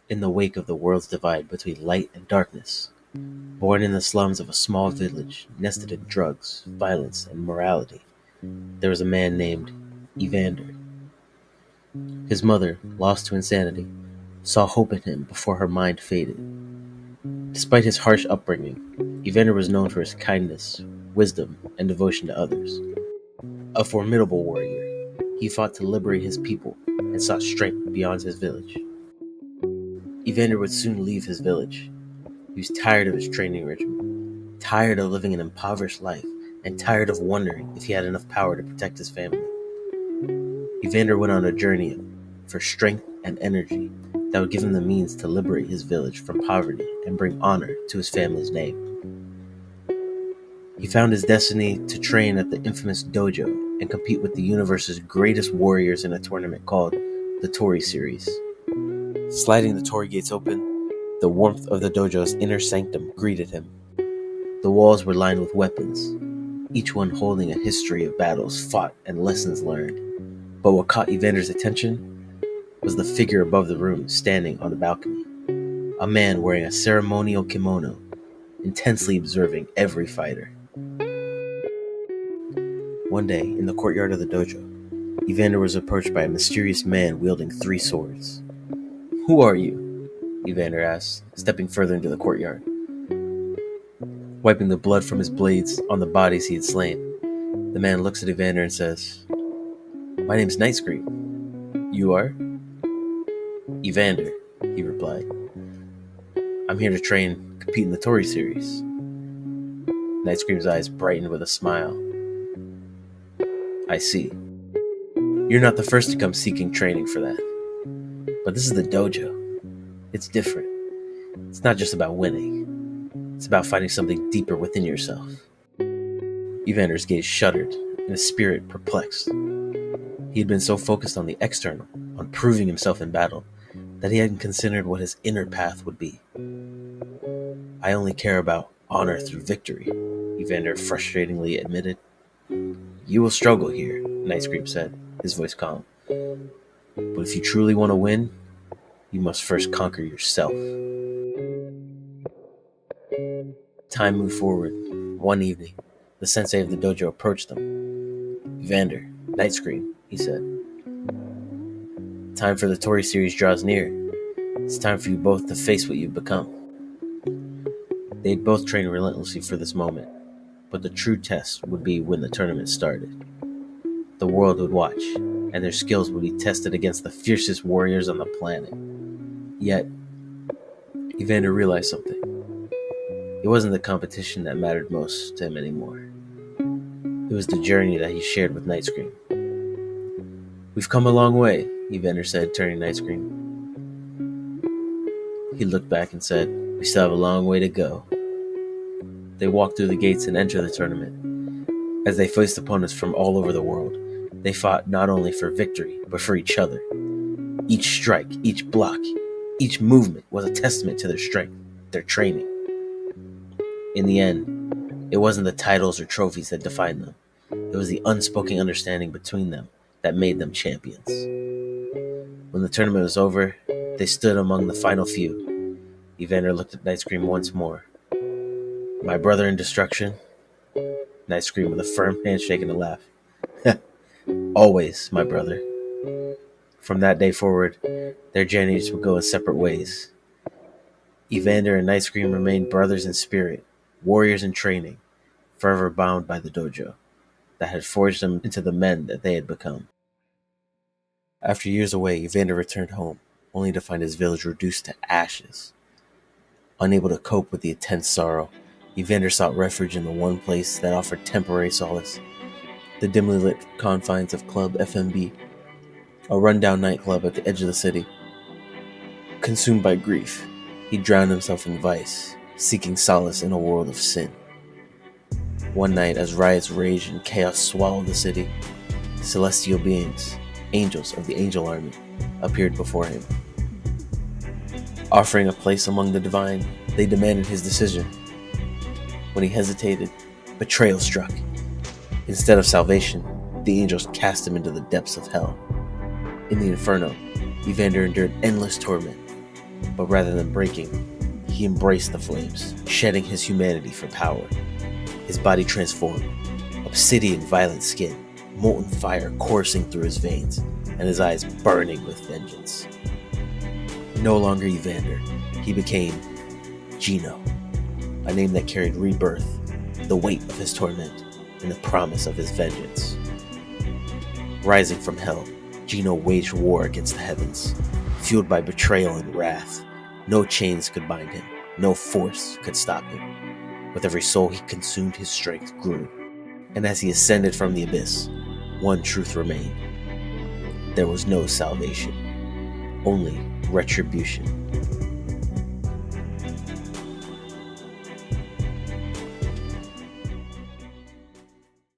In the wake of the world's divide between light and darkness, born in the slums of a small village nested in drugs, violence, and morality, there was a man named Evander. His mother, lost to insanity, saw hope in him before her mind faded. Despite his harsh upbringing, Evander was known for his kindness, wisdom, and devotion to others. A formidable warrior, he fought to liberate his people and sought strength beyond his village. Evander would soon leave his village. He was tired of his training regimen, tired of living an impoverished life, and tired of wondering if he had enough power to protect his family. Evander went on a journey for strength and energy that would give him the means to liberate his village from poverty and bring honor to his family's name. He found his destiny to train at the infamous Dojo and compete with the universe's greatest warriors in a tournament called the Torii Series. Sliding the torii gates open, the warmth of the dojo's inner sanctum greeted him. The walls were lined with weapons, each one holding a history of battles fought and lessons learned. But what caught Evander's attention was the figure above the room standing on the balcony. A man wearing a ceremonial kimono, intensely observing every fighter. One day, in the courtyard of the dojo, Evander was approached by a mysterious man wielding 3 swords. "Who are you?" Evander asked, stepping further into the courtyard. Wiping the blood from his blades on the bodies he had slain, the man looks at Evander and says, "My name's Night Scream. You are?" "Evander," he replied. "I'm here to compete in the Torii Series." Night Scream's eyes brightened with a smile. "I see. You're not the first to come seeking training for that. But this is the dojo. It's different. It's not just about winning. It's about finding something deeper within yourself." Evander's gaze shuddered and his spirit perplexed. He had been so focused on the external, on proving himself in battle, that he hadn't considered what his inner path would be. "I only care about honor through victory," Evander frustratingly admitted. "You will struggle here," Night Scream said, his voice calm. "But if you truly want to win, you must first conquer yourself." Time moved forward. One evening, the sensei of the dojo approached them. "Evander, Night Scream," he said. "Time for the Torii Series draws near. It's time for you both to face what you've become." They had both trained relentlessly for this moment, but the true test would be when the tournament started. The world would watch, and their skills would be tested against the fiercest warriors on the planet. Yet, Evander realized something. It wasn't the competition that mattered most to him anymore. It was the journey that he shared with Night Scream. "We've come a long way," Evander said, turning to Night Scream. He looked back and said, "We still have a long way to go." They walked through the gates and entered the tournament. As they faced opponents from all over the world, they fought not only for victory, but for each other. Each strike, each block, each movement was a testament to their strength, their training. In the end, it wasn't the titles or trophies that defined them. It was the unspoken understanding between them that made them champions. When the tournament was over, they stood among the final few. Evander looked at Night Scream once more. "My brother in destruction?" Night Scream with a firm handshake and a laugh. "Always, my brother." From that day forward, their journeys would go in separate ways. Evander and Night Scream remained brothers in spirit, warriors in training, forever bound by the dojo that had forged them into the men that they had become. After years away, Evander returned home, only to find his village reduced to ashes. Unable to cope with the intense sorrow, Evander sought refuge in the one place that offered temporary solace: the dimly lit confines of Club FMB, a rundown nightclub at the edge of the city. Consumed by grief, he drowned himself in vice, seeking solace in a world of sin. One night, as riots raged and chaos swallowed the city, celestial beings, angels of the angel army, appeared before him. Offering a place among the divine, they demanded his decision. When he hesitated, betrayal struck. Instead of salvation, the angels cast him into the depths of hell. In the inferno, Evander endured endless torment. But rather than breaking, he embraced the flames, shedding his humanity for power. His body transformed, obsidian violet skin, molten fire coursing through his veins, and his eyes burning with vengeance. No longer Evander, he became Geno, a name that carried rebirth, the weight of his torment, and the promise of his vengeance. Rising from hell, Geno waged war against the heavens, fueled by betrayal and wrath. No chains could bind him, no force could stop him. With every soul he consumed, his strength grew. And as he ascended from the abyss, one truth remained. There was no salvation, only retribution.